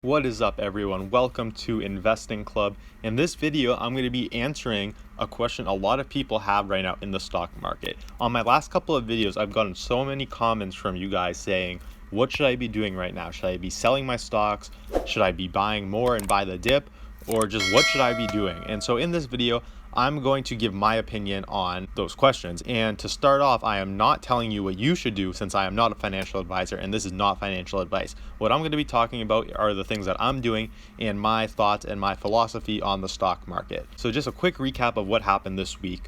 What is up, everyone? Welcome to Investing Club. In this video, I'm going to be answering a question a lot of people have right now in the stock market. On my last couple of videos, I've gotten so many comments from you guys saying, what should I be doing right now? Should I be selling my stocks? Should I be buying more and buy the dip? Or just what should I be doing? And so in this video, I'm going to give my opinion on those questions. And to start off, I am not telling you what you should do since I am not a financial advisor and this is not financial advice. What I'm going to be talking about are the things that I'm doing and my thoughts and my philosophy on the stock market. So just a quick recap of what happened this week.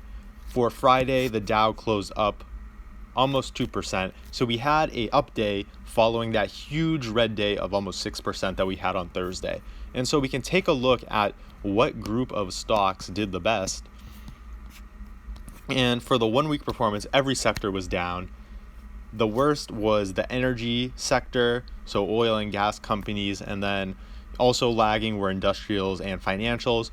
For Friday, the Dow closed up almost 2%. So we had a up day following that huge red day of almost 6% that we had on Thursday. And so we can take a look at what group of stocks did the best. And for the 1 week performance, every sector was down. The worst was the energy sector, so oil and gas companies, and then also lagging were industrials and financials,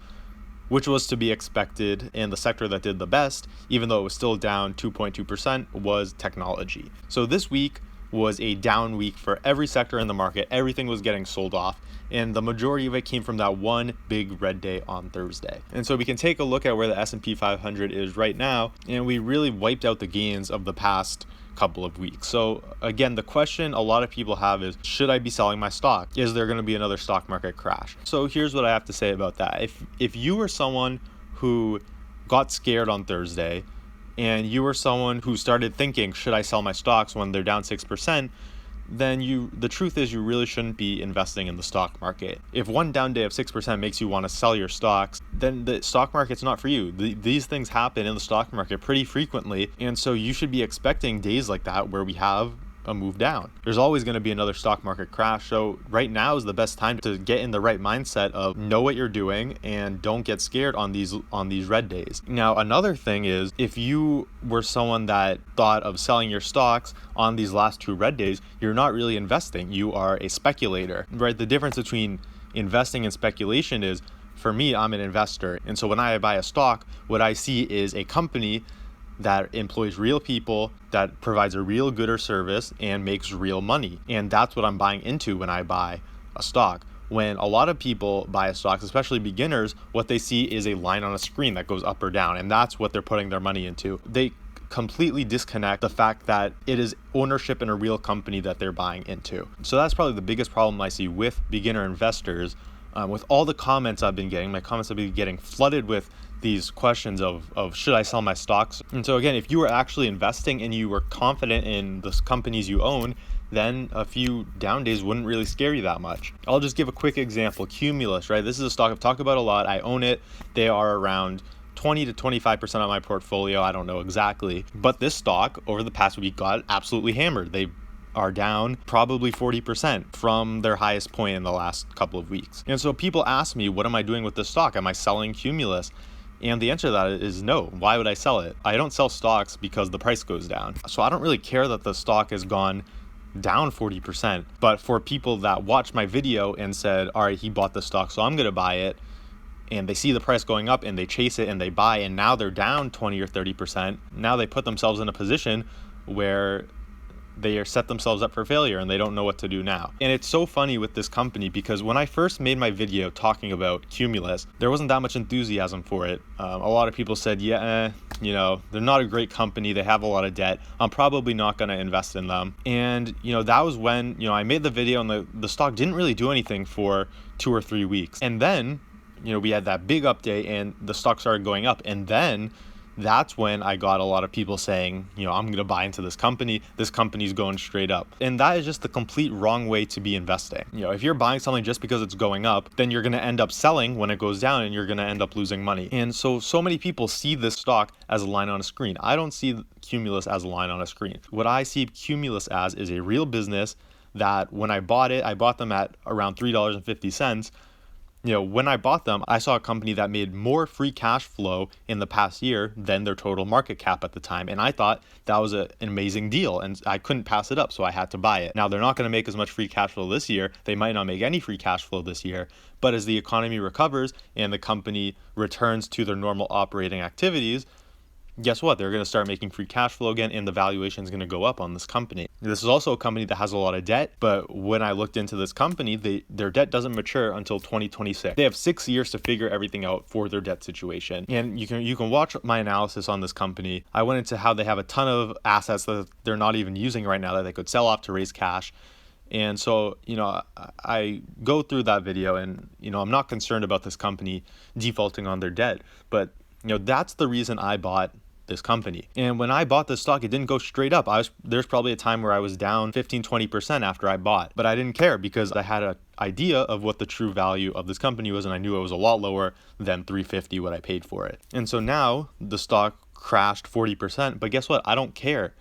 which was to be expected. And the sector that did the best, even though it was still down 2.2%, was technology. So this week was a down week for every sector in the market. Everything was getting sold off, and the majority of it came from that one big red day on Thursday. And so we can take a look at where the S&P 500 is right now, and we really wiped out the gains of the past couple of weeks. So again, the question a lot of people have is, should I be selling my stock? Is there going to be another stock market crash? So here's what I have to say about that. If you were someone who got scared on Thursday and you were someone who started thinking, should I sell my stocks when they're down 6%, then the truth is you really shouldn't be investing in the stock market. If one down day of 6% makes you want to sell your stocks, then the stock market's not for you. These things happen in the stock market pretty frequently, and so you should be expecting days like that where we have a move down. There's always going to be another stock market crash. So right now is the best time to get in the right mindset of know what you're doing and don't get scared on these red days. Now, another thing is, if you were someone that thought of selling your stocks on these last two red days, you're not really investing. You are a speculator, right? The difference between investing and speculation is, for me, I'm an investor. And so when I buy a stock, what I see is a company that employs real people, that provides a real good or service and makes real money. And that's what I'm buying into when I buy a stock. When a lot of people buy a stock, especially beginners, what they see is a line on a screen that goes up or down, and that's what they're putting their money into. They completely disconnect the fact that it is ownership in a real company that they're buying into. So that's probably the biggest problem I see with beginner investors. With all the comments I've been getting, my comments have been getting flooded with these questions of should I sell my stocks? And so again, if you were actually investing and you were confident in the companies you own, then a few down days wouldn't really scare you that much. I'll just give a quick example. Cumulus, right? This is a stock I've talked about a lot. I own it. They are around 20 to 25% of my portfolio. I don't know exactly. But this stock over the past week got absolutely hammered. They are down probably 40% from their highest point in the last couple of weeks. And so people ask me, what am I doing with this stock? Am I selling Cumulus? And the answer to that is no. Why would I sell it? I don't sell stocks because the price goes down. So I don't really care that the stock has gone down 40%. But for people that watched my video and said, all right, he bought the stock, so I'm going to buy it, and they see the price going up and they chase it and they buy, and now they're down 20 or 30%. Now they put themselves in a position where they are set themselves up for failure and they don't know what to do now. And it's so funny with this company because when I first made my video talking about Cumulus, there wasn't that much enthusiasm for it. A lot of people said, they're not a great company. They have a lot of debt. I'm probably not going to invest in them. And, that was when, I made the video and the stock didn't really do anything for 2 or 3 weeks. And then, we had that big update and the stock started going up. And then that's when I got a lot of people saying, I'm going to buy into this company. This company's going straight up. And that is just the complete wrong way to be investing. If you're buying something just because it's going up, then you're going to end up selling when it goes down and you're going to end up losing money. And so many people see this stock as a line on a screen. I don't see Cumulus as a line on a screen. What I see Cumulus as is a real business that when I bought them at around $3.50. When I bought them, I saw a company that made more free cash flow in the past year than their total market cap at the time. And I thought that was an amazing deal and I couldn't pass it up, so I had to buy it. Now, they're not going to make as much free cash flow this year. They might not make any free cash flow this year. But as the economy recovers and the company returns to their normal operating activities, guess what? They're going to start making free cash flow again, and the valuation is going to go up on this company. This is also a company that has a lot of debt, but when I looked into this company, their debt doesn't mature until 2026. They have 6 years to figure everything out for their debt situation. And you can watch my analysis on this company. I went into how they have a ton of assets that they're not even using right now that they could sell off to raise cash. And so, I go through that video, and, I'm not concerned about this company defaulting on their debt, but, that's the reason I bought this company. And when I bought this stock, it didn't go straight up. There's probably a time where I was down 15-20% after I bought, but I didn't care because I had an idea of what the true value of this company was, and I knew it was a lot lower than $350 what I paid for it. And so now the stock crashed 40%, but guess what? I don't care,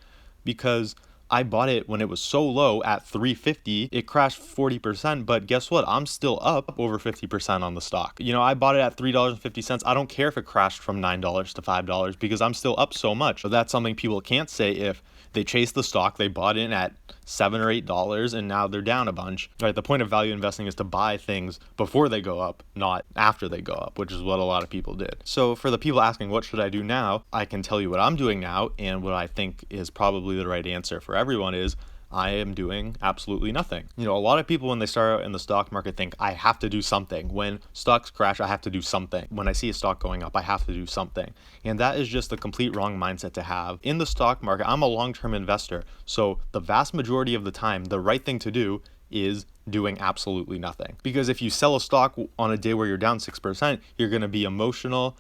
because I bought it when it was so low at $350. It crashed 40%, but guess what? I'm still up over 50% on the stock. I bought it at $3.50. I don't care if it crashed from $9 to $5 because I'm still up so much. So that's something people can't say if they chase the stock. They bought in at $7 or $8 and now they're down a bunch. Right? The point of value investing is to buy things before they go up, not after they go up, which is what a lot of people did. So for the people asking, what should I do now? I can tell you what I'm doing now, and what I think is probably the right answer for everyone is I am doing absolutely nothing. A lot of people when they start out in the stock market think I have to do something. When stocks crash, I have to do something. When I see a stock going up, I have to do something. And that is just the complete wrong mindset to have. In the stock market, I'm a long-term investor. So the vast majority of the time, the right thing to do is doing absolutely nothing. Because if you sell a stock on a day where you're down 6%, you're going to be emotional,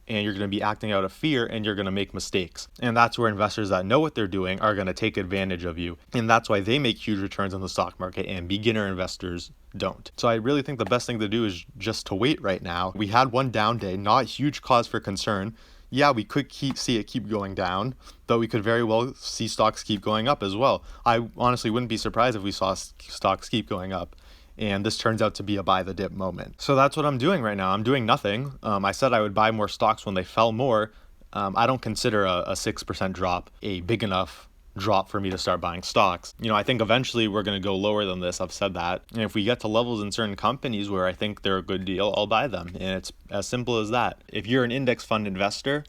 and you're going to be acting out of fear, and you're going to make mistakes. And that's where investors that know what they're doing are going to take advantage of you. And that's why they make huge returns in the stock market and beginner investors don't. So I really think the best thing to do is just to wait right now. We had one down day, not huge cause for concern. Yeah, we could see it keep going down, but we could very well see stocks keep going up as well. I honestly wouldn't be surprised if we saw stocks keep going up, and this turns out to be a buy the dip moment. So that's what I'm doing right now. I'm doing nothing. I said I would buy more stocks when they fell more. I don't consider a 6% drop a big enough drop for me to start buying stocks. I think eventually we're going to go lower than this. I've said that. And if we get to levels in certain companies where I think they're a good deal, I'll buy them. And it's as simple as that. If you're an index fund investor,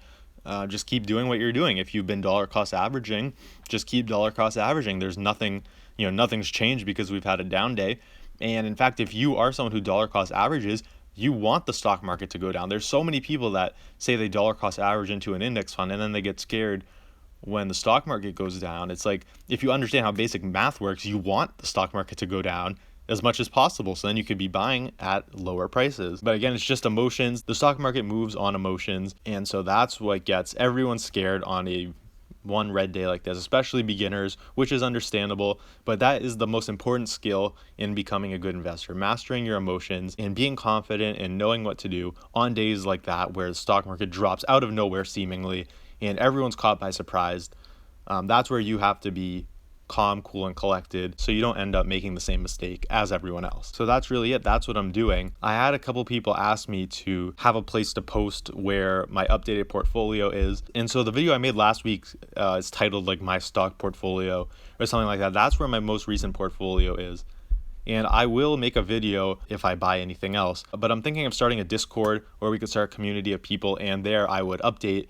just keep doing what you're doing. If you've been dollar cost averaging, just keep dollar cost averaging. There's nothing, nothing's changed because we've had a down day. And in fact, if you are someone who dollar cost averages, you want the stock market to go down. There's so many people that say they dollar cost average into an index fund and then they get scared when the stock market goes down. It's like, if you understand how basic math works, you want the stock market to go down as much as possible. So then you could be buying at lower prices. But again, it's just emotions. The stock market moves on emotions. And so that's what gets everyone scared on a one red day like this, especially beginners, which is understandable, but that is the most important skill in becoming a good investor: mastering your emotions and being confident and knowing what to do on days like that where the stock market drops out of nowhere seemingly and everyone's caught by surprise. That's where you have to be calm, cool, and collected so you don't end up making the same mistake as everyone else. So that's really it. That's what I'm doing. I had a couple people ask me to have a place to post where my updated portfolio is. And so the video I made last week is titled like my stock portfolio or something like that. That's where my most recent portfolio is. And I will make a video if I buy anything else. But I'm thinking of starting a Discord where we could start a community of people, and there I would update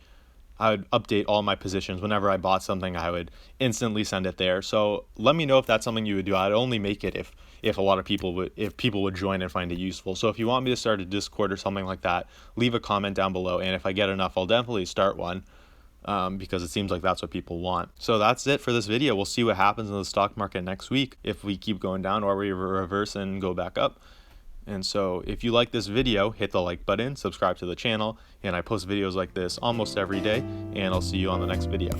all my positions. Whenever I bought something, I would instantly send it there. So let me know if that's something you would do. I'd only make it if a lot of people would join and find it useful. So if you want me to start a Discord or something like that, leave a comment down below. And if I get enough, I'll definitely start one because it seems like that's what people want. So that's it for this video. We'll see what happens in the stock market next week, if we keep going down or we reverse and go back up. And so if you like this video, hit the like button, subscribe to the channel, and I post videos like this almost every day, and I'll see you on the next video.